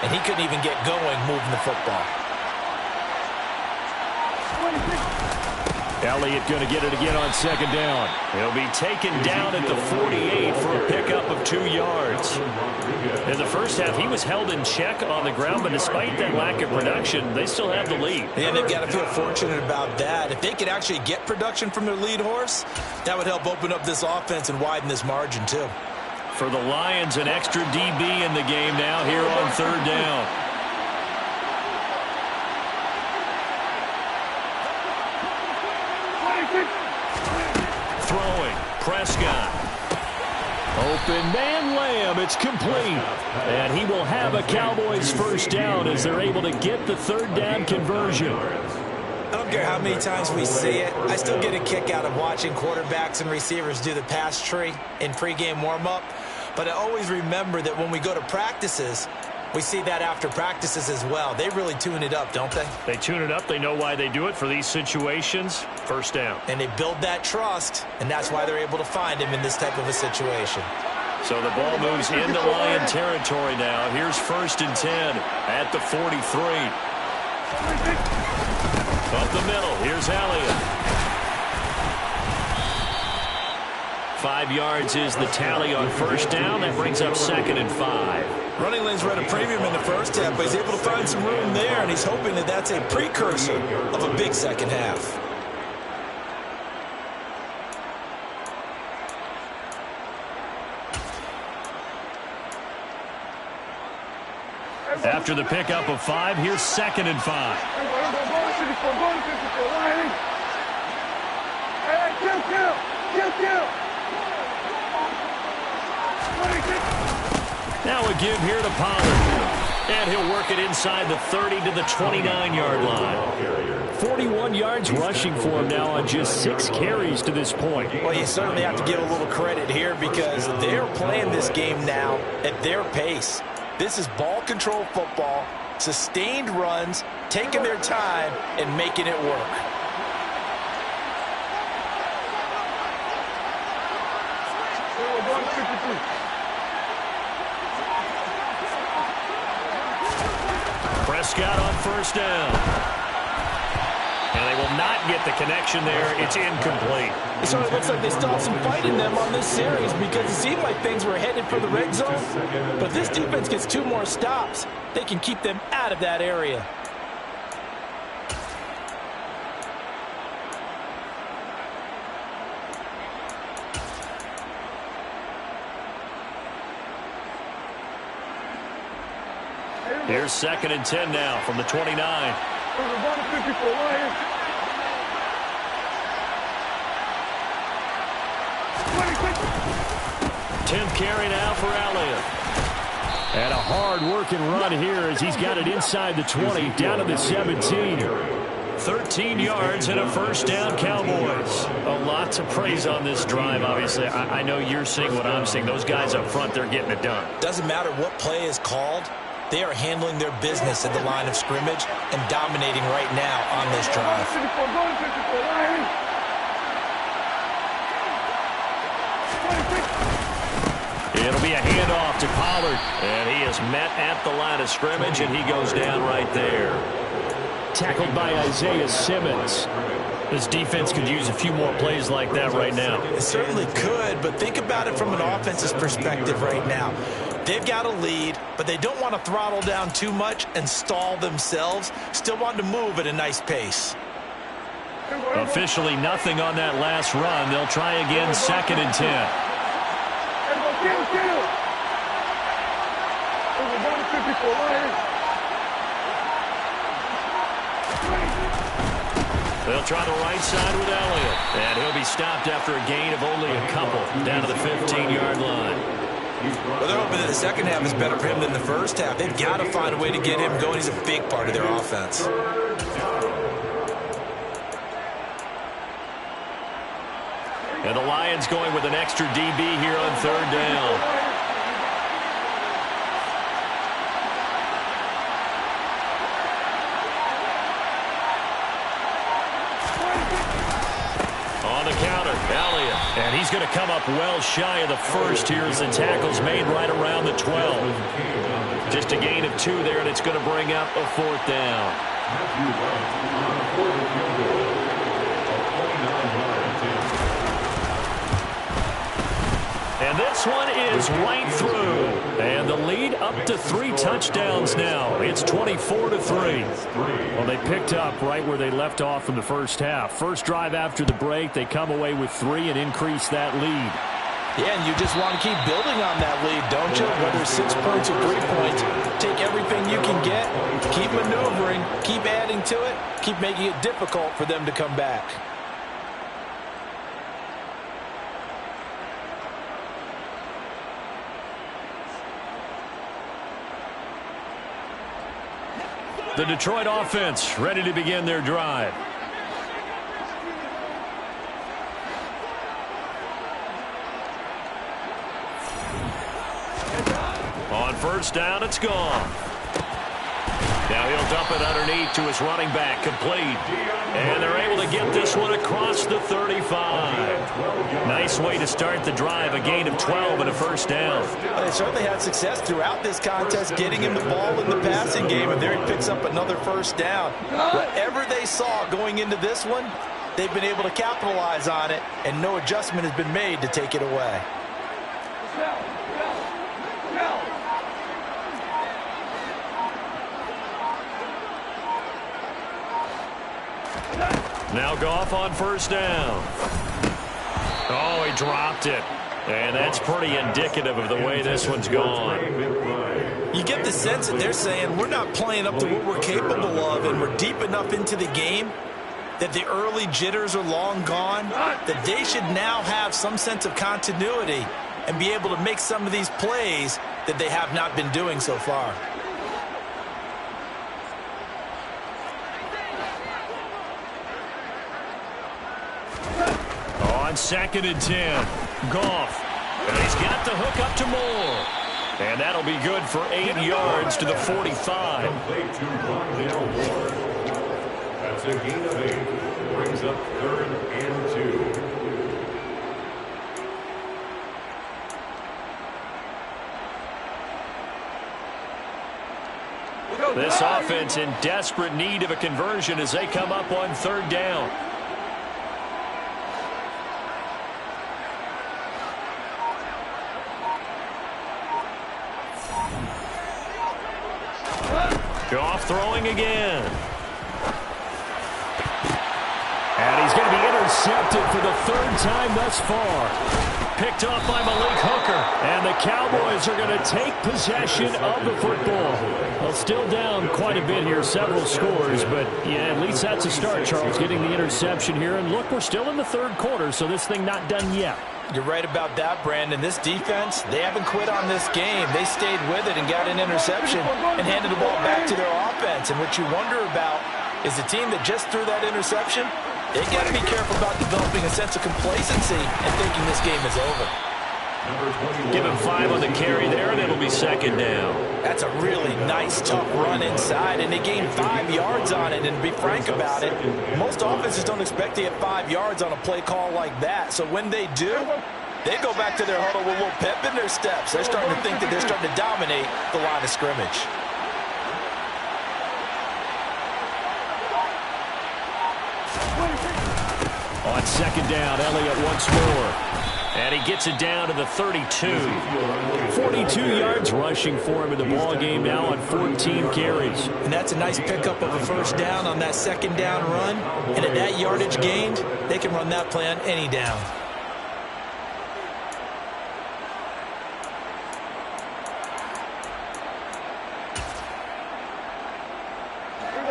and he couldn't even get going moving the football. Elliott going to get it again on second down. He'll be taken down at the 48 for a pickup of 2 yards. In the first half, he was held in check on the ground, but despite that lack of production, they still have the lead. And they've got to feel fortunate about that. If they could actually get production from their lead horse, that would help open up this offense and widen this margin too. For the Lions, an extra DB in the game now here on third down. Throwing, Prescott. Open man, Lamb, it's complete. And he will have a Cowboys first down as they're able to get the third down conversion. I don't care how many times we see it, I still get a kick out of watching quarterbacks and receivers do the pass tree in pregame warm-up. But I always remember that when we go to practices, we see that after practices as well. They really tune it up, don't they? They tune it up. They know why they do it for these situations. First down. And they build that trust, and that's why they're able to find him in this type of a situation. So the ball moves into Lion territory now. Here's first and 10 at the 43. Up the middle. Here's Elliott. 5 yards is the tally on first down. That brings up second and 5. Running lanes were at a premium in the first half, but he's able to find some room there, and he's hoping that that's a precursor of a big second half. After the pickup of 5, here's second and 5. Now a give here to Pollard. And he'll work it inside the 30 to the 29-yard line. 41 yards rushing for him now on just 6 carries to this point. Well, you certainly have to give a little credit here because they're playing this game now at their pace. This is ball control football, sustained runs, taking their time, and making it work. Prescott on first down. And they will not get the connection there. It's incomplete. It sort of looks like they still have some fight in them on this series because it seemed like things were headed for the red zone. But if this defense gets 2 more stops, they can keep them out of that area. Here's second and 10 now from the 29. 10th carry now for Elliott. And a hard-working run here as he's got it inside the 20, down to the 17. 13 yards and a first down, Cowboys. A lot to praise on this drive, obviously. I know you're seeing what I'm seeing. Those guys up front, they're getting it done. Doesn't matter what play is called. They are handling their business at the line of scrimmage and dominating right now on this drive. It'll be a handoff to Pollard. And he is met at the line of scrimmage, and he goes down right there. Tackled by Isaiah Simmons. This defense could use a few more plays like that right now. It certainly could, but think about it from an offense's perspective right now. They've got a lead, but they don't want to throttle down too much and stall themselves. Still want to move at a nice pace. Officially nothing on that last run. They'll try again, 2nd and 10. They'll try the right side with Elliott. And he'll be stopped after a gain of only a couple down to the 15-yard line. Well, they're hoping that the second half is better for him than the first half. They've got to find a way to get him going. He's a big part of their offense. And the Lions going with an extra DB here on 3rd down. And he's going to come up well shy of the first here as the tackle's made right around the 12. Just a gain of 2 there, and it's going to bring up a 4th down. And this one is right through. And the lead up to 3 touchdowns now. It's 24-3. Well, they picked up right where they left off from the first half. First drive after the break, they come away with 3 and increase that lead. Yeah, and you just want to keep building on that lead, don't you? Whether it's 6 points or 3 points, take everything you can get, keep maneuvering, keep adding to it, keep making it difficult for them to come back. The Detroit offense ready to begin their drive. On 1st down, it's gone. Now he'll dump it underneath to his running back, complete. And they're able to get this one across the 35. Nice way to start the drive, a gain of 12 and a 1st down. Well, they certainly had success throughout this contest, getting him the ball in the passing game, and there he picks up another 1st down. Whatever they saw going into this one, they've been able to capitalize on it, and no adjustment has been made to take it away. Now Goff on 1st down. Oh, he dropped it. And that's pretty indicative of the way this one's gone. You get the sense that they're saying we're not playing up to what we're capable of, and we're deep enough into the game that the early jitters are long gone, that they should now have some sense of continuity and be able to make some of these plays that they have not been doing so far. On 2nd and 10, Goff. And he's got the hook up to Moore. And that'll be good for 8 yards to the 45. That's a gain of 8. Brings up 3rd and 2. This offense in desperate need of a conversion as they come up on 3rd down. Goff throwing again. And he's going to be intercepted for the 3rd time thus far. Picked off by Malik Hooker. And the Cowboys are going to take possession of the football. Well, still down quite a bit here, several scores. But, yeah, at least that's a start, Charles, getting the interception here. And, look, we're still in the 3rd quarter, so this thing not done yet. You're right about that, Brandon. This defense, they haven't quit on this game. They stayed with it and got an interception and handed the ball back to their offense. And what you wonder about is the team that just threw that interception, they got to be careful about developing a sense of complacency and thinking this game is over. Give him 5 on the carry there, and it'll be 2nd down. That's a really nice, tough run inside, and they gained 5 yards on it. And to be frank about it, most offenses don't expect to get 5 yards on a play call like that. So when they do, they go back to their huddle with a little pep in their steps. They're starting to think that they're starting to dominate the line of scrimmage. It's second down. Elliott once more. And he gets it down to the 32. 42 yards rushing for him in the ball game now on 14 carries. And that's a nice pickup of a first down on that second down run. And at that yardage gained, they can run that play on any down.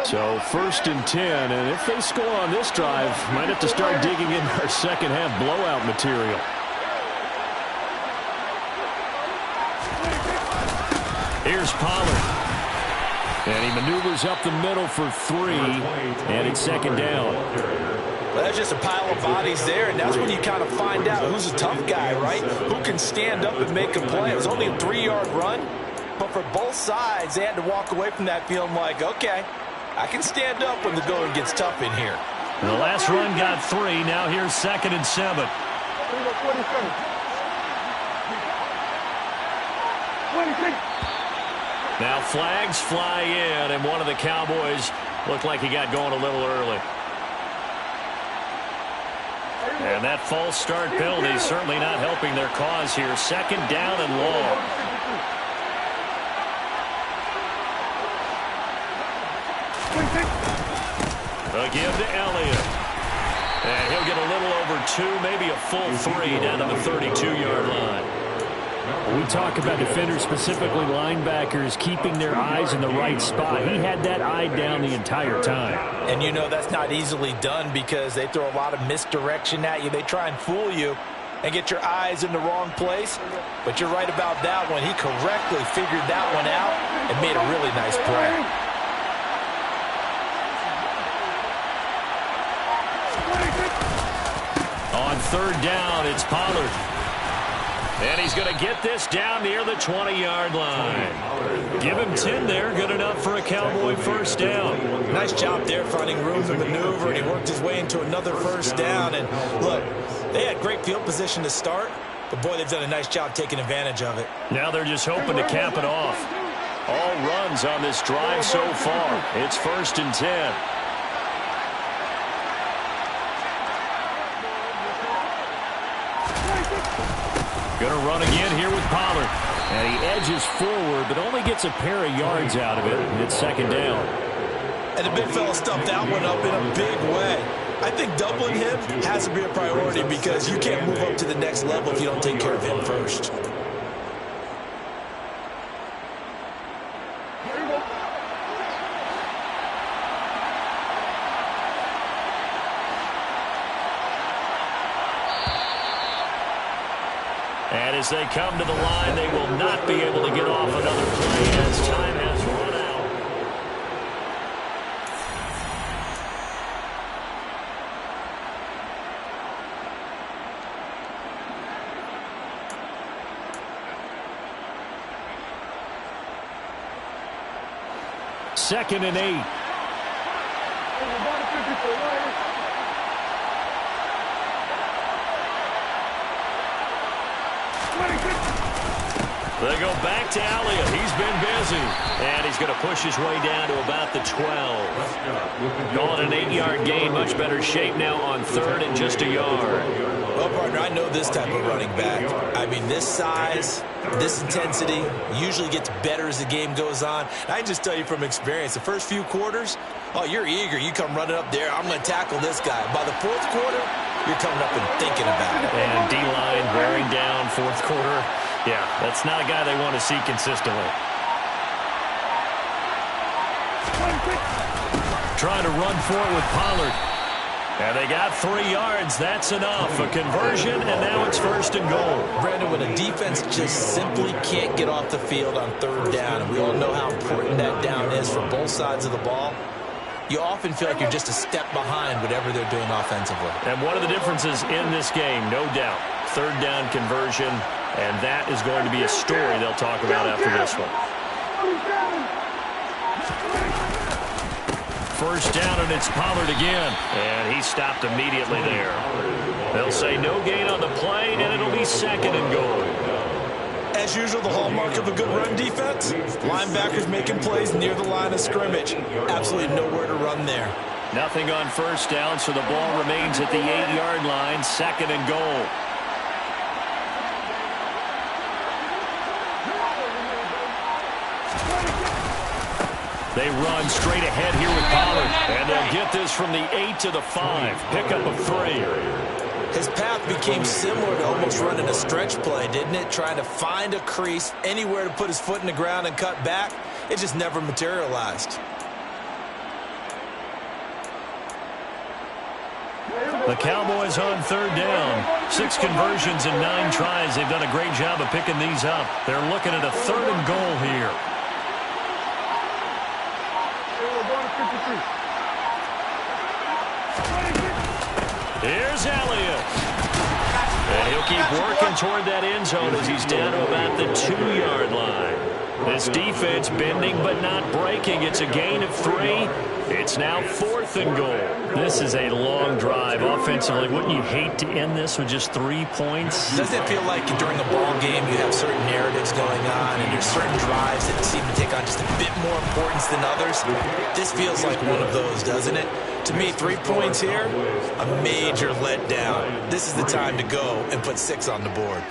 So first and 10, and if they score on this drive, might have to start digging into our second half blowout material. Here's Pollard. And he maneuvers up the middle for 3, and it's second down. Well, that's just a pile of bodies there, and that's when you kind of find out who's a tough guy, right? Who can stand up and make a play. It was only a 3-yard run, but for both sides, they had to walk away from that feeling like, okay, I can stand up when the going gets tough in here. And the last run got 3. Now here's second and 7. Now flags fly in, and one of the Cowboys looked like he got going a little early. And that false start penalty is certainly not helping their cause here. Second down and long. Again to Elliott. And he'll get a little over 2, maybe a full 3 down to the 32-yard line. We talk about defenders, specifically linebackers, keeping their eyes in the right spot. He had that eye down the entire time. And you know that's not easily done because they throw a lot of misdirection at you. They try and fool you and get your eyes in the wrong place. But you're right about that one. He correctly figured that one out and made a really nice play. On third down, it's Pollard. And he's going to get this down near the 20-yard line. Give him 10 there. Good enough for a Cowboy first down. Nice job there finding room to maneuver, and he worked his way into another first down. And look, they had great field position to start, but boy, they've done a nice job taking advantage of it. Now they're just hoping to cap it off. All runs on this drive so far. It's first and 10. Going to run again here with Pollard. And he edges forward, but only gets a pair of yards out of it. And it's second down. And the big fella stuffed that one up in a big way. I think doubling him has to be a priority because you can't move up to the next level if you don't take care of him first. And as they come to the line, they will not be able to get off another play as time has run out. Second and 8. They go back to Elliott. He's been busy. And he's going to push his way down to about the 12. Calling an 8-yard gain. Much better shape now on third and just a yard. Well, partner, I know this type of running back. I mean, this size, this intensity usually gets better as the game goes on. I just tell you from experience, the first few quarters, oh, you're eager. You come running up there. I'm going to tackle this guy. By the fourth quarter, you're coming up and thinking about it. And D-line wearing down fourth quarter. Yeah, that's not a guy they want to see consistently. Trying to run for it with Pollard. And they got 3 yards. That's enough. A conversion, and now it's first and goal. Brandon, when a defense just simply can't get off the field on third down, and we all know how important that down is for both sides of the ball, you often feel like you're just a step behind whatever they're doing offensively. And one of the differences in this game, no doubt, third down conversion, and that is going to be a story they'll talk about after this one. First down, and it's Pollard again. And he stopped immediately there. They'll say no gain on the play, and it'll be second and goal. As usual, the hallmark of a good run defense, linebackers making plays near the line of scrimmage. Absolutely nowhere to run there. Nothing on first down, so the ball remains at the 8-yard line, 2nd and goal. They run straight ahead here with Pollard, and they'll get this from the 8 to the 5. Pickup of 3. His path became similar to almost running a stretch play, didn't it? Trying to find a crease, anywhere to put his foot in the ground and cut back. It just never materialized. The Cowboys on 3rd down. 6 conversions and 9 tries. They've done a great job of picking these up. They're looking at a 3rd and goal here. Here's Elliott. And he'll keep working toward that end zone as he's down to about the 2-yard line. This defense bending but not breaking. It's a gain of 3. It's now 4th and goal. This is a long drive offensively. Wouldn't you hate to end this with just 3 points? Doesn't it feel like during a ball game you have certain narratives going on and there's certain drives that seem to take on just a bit more importance than others? This feels like one of those, doesn't it? To me, 3 points here, a major letdown. This is the time to go and put 6 on the board.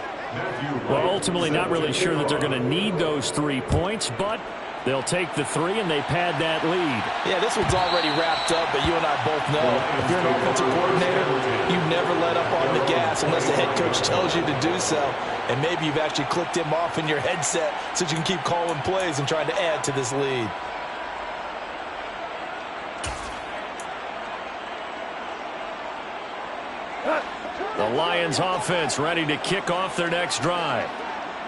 Well, ultimately not really sure that they're going to need those 3 points, but they'll take the 3 and they pad that lead. Yeah, this one's already wrapped up, but you and I both know if you're an offensive coordinator, you never let up on the gas unless the head coach tells you to do so. And maybe you've actually clicked him off in your headset so you can keep calling plays and trying to add to this lead. The Lions offense ready to kick off their next drive.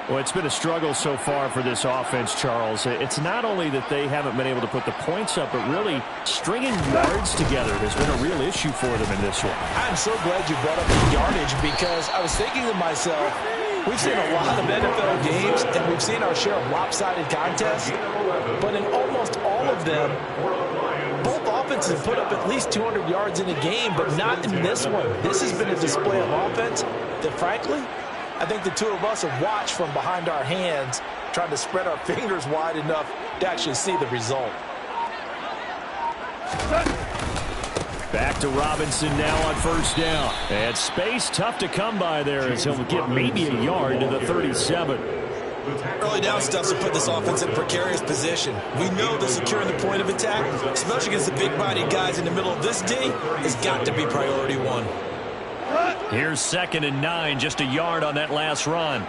Well, it's been a struggle so far for this offense, Charles. It's not only that they haven't been able to put the points up, but really stringing yards together has been a real issue for them in this one. I'm so glad you brought up the yardage because I was thinking to myself, we've seen a lot of NFL games and we've seen our share of lopsided contests, but in almost all of them, both offenses have put up at least 200 yards in a game, but not in this one. This has been a display of offense that, frankly, I think the two of us have watched from behind our hands, trying to spread our fingers wide enough to actually see the result. Back to Robinson now on first down. And space tough to come by there as he'll get maybe a yard to the 37. Early down stuff to put this offense in a precarious position. We know that securing the point of attack, especially against the big-bodied guys in the middle of this D, has got to be priority 1. Here's 2nd and 9, just a yard on that last run.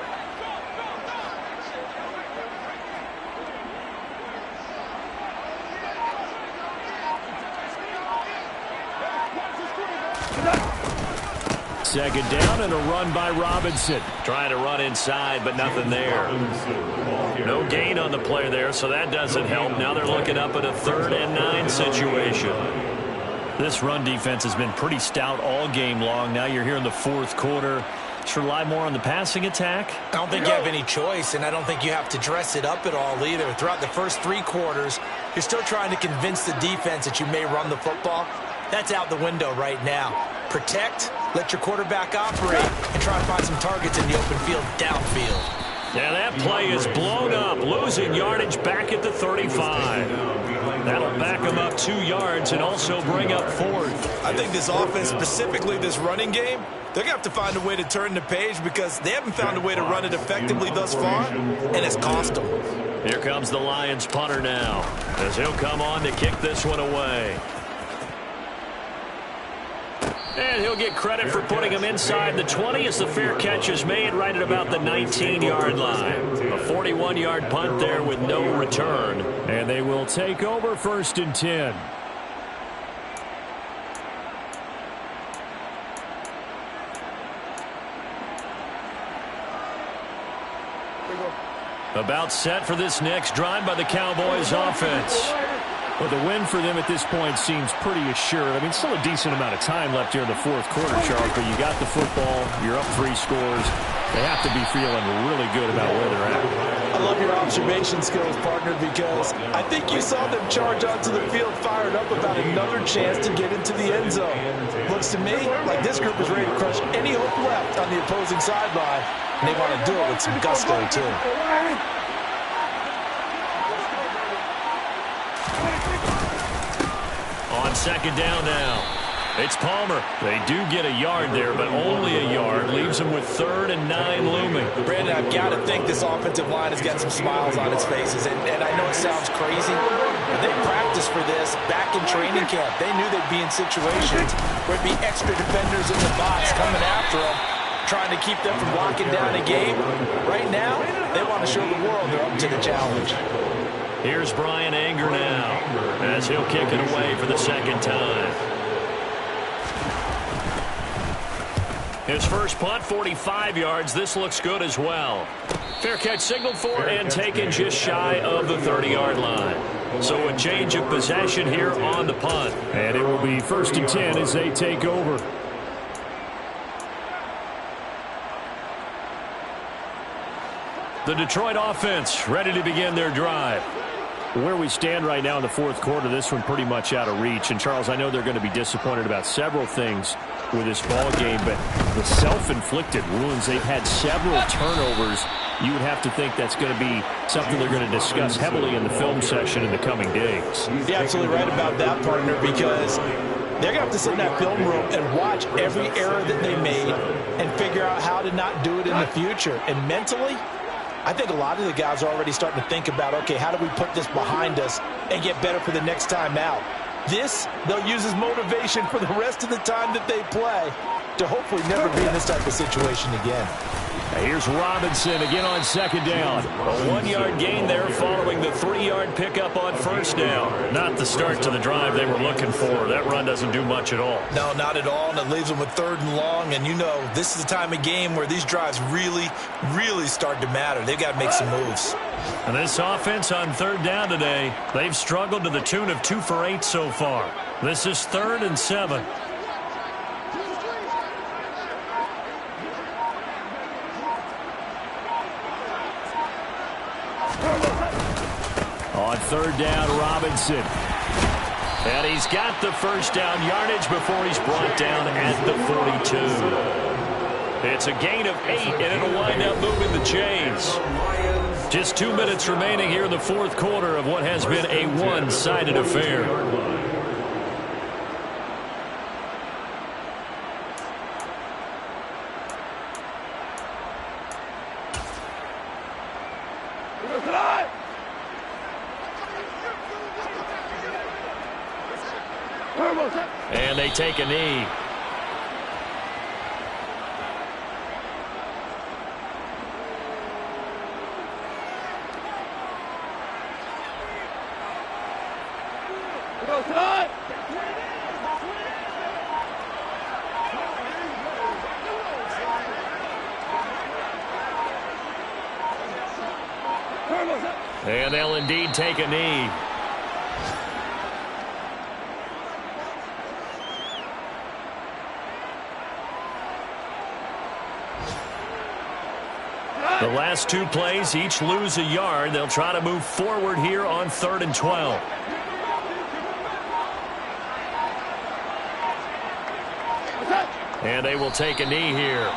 Second down and a run by Robinson. Trying to run inside, but nothing there. No gain on the play there, so that doesn't help. Now they're looking up at a 3rd and 9 situation. This run defense has been pretty stout all game long. Now you're here in the 4th quarter. Should rely more on the passing attack? I don't think you have any choice, and I don't think you have to dress it up at all either. Throughout the first 3 quarters, you're still trying to convince the defense that you may run the football. That's out the window right now. Protect, let your quarterback operate, and try to find some targets in the open field downfield. Yeah, that play is blown up, losing yardage back at the 35. That'll back them up 2 yards and also bring up 4th. I think this offense, specifically this running game, they're going to have to find a way to turn the page because they haven't found a way to run it effectively thus far, and it's cost them. Here comes the Lions punter now as he'll come on to kick this one away. And he'll get credit for putting him inside the 20 as the fair catch is made right at about the 19-yard line. A 41-yard punt there with no return. And they will take over 1st and 10. About set for this next drive by the Cowboys offense. Well, the win for them at this point seems pretty assured. I mean, still a decent amount of time left here in the 4th quarter, Charles, but you got the football, you're up 3 scores. They have to be feeling really good about where they're at. I love your observation skills, partner, because I think you saw them charge onto the field fired up about another chance to get into the end zone. Looks to me like this group is ready to crush any hope left on the opposing sideline, and they want to do it with some gusto, too. On second down now, it's Palmer. They do get a yard there, but only a yard. Leaves them with 3rd and 9 looming. Brandon, I've got to think this offensive line has got some smiles on its faces. And I know it sounds crazy, but they practiced for this back in training camp. They knew they'd be in situations where there'd be extra defenders in the box coming after them, trying to keep them from locking down a game. Right now, they want to show the world they're up to the challenge. Here's Brian Anger now, as he'll kick it away for the second time. His first punt, 45 yards. This looks good as well. Fair catch signaled for and taken just shy of the 30-yard line. So a change of possession here on the punt. And it will be 1st and 10 as they take over. The Detroit offense ready to begin their drive. Where we stand right now in the 4th quarter, this one pretty much out of reach. And, Charles, I know they're going to be disappointed about several things with this ball game, but the self-inflicted wounds, they've had several turnovers. You would have to think that's going to be something they're going to discuss heavily in the film session in the coming days. You're absolutely right about that, partner, because they're going to have to sit in that film room and watch every error that they made and figure out how to not do it in the future. And mentally, I think a lot of the guys are already starting to think about, okay, how do we put this behind us and get better for the next time out? This, they'll use as motivation for the rest of the time that they play to hopefully never be in this type of situation again. Here's Robinson again on second down. A 1-yard gain there following the 3-yard pickup on first down. Not the start to the drive they were looking for. That run doesn't do much at all. No, not at all, and it leaves them with 3rd and long. And you know, this is the time of game where these drives really, really start to matter. They've got to make some moves. And this offense on 3rd down today, they've struggled to the tune of 2 for 8 so far. This is 3rd and 7. On 3rd down, Robinson. And he's got the first down yardage before he's brought down at the 42. It's a gain of 8, and it'll wind up moving the chains. Just 2 minutes remaining here in the 4th quarter of what has been a one-sided affair. And they take a knee. And they'll indeed take a knee. The last 2 plays, each lose a yard. They'll try to move forward here on 3rd and 12. And they will take a knee here.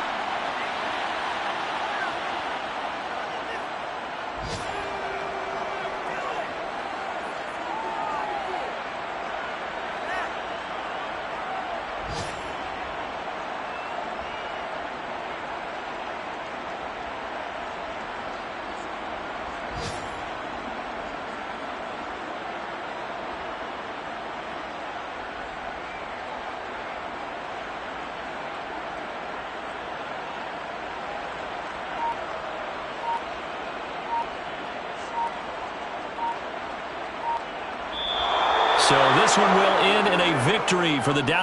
So this one will end in a victory for the Dallas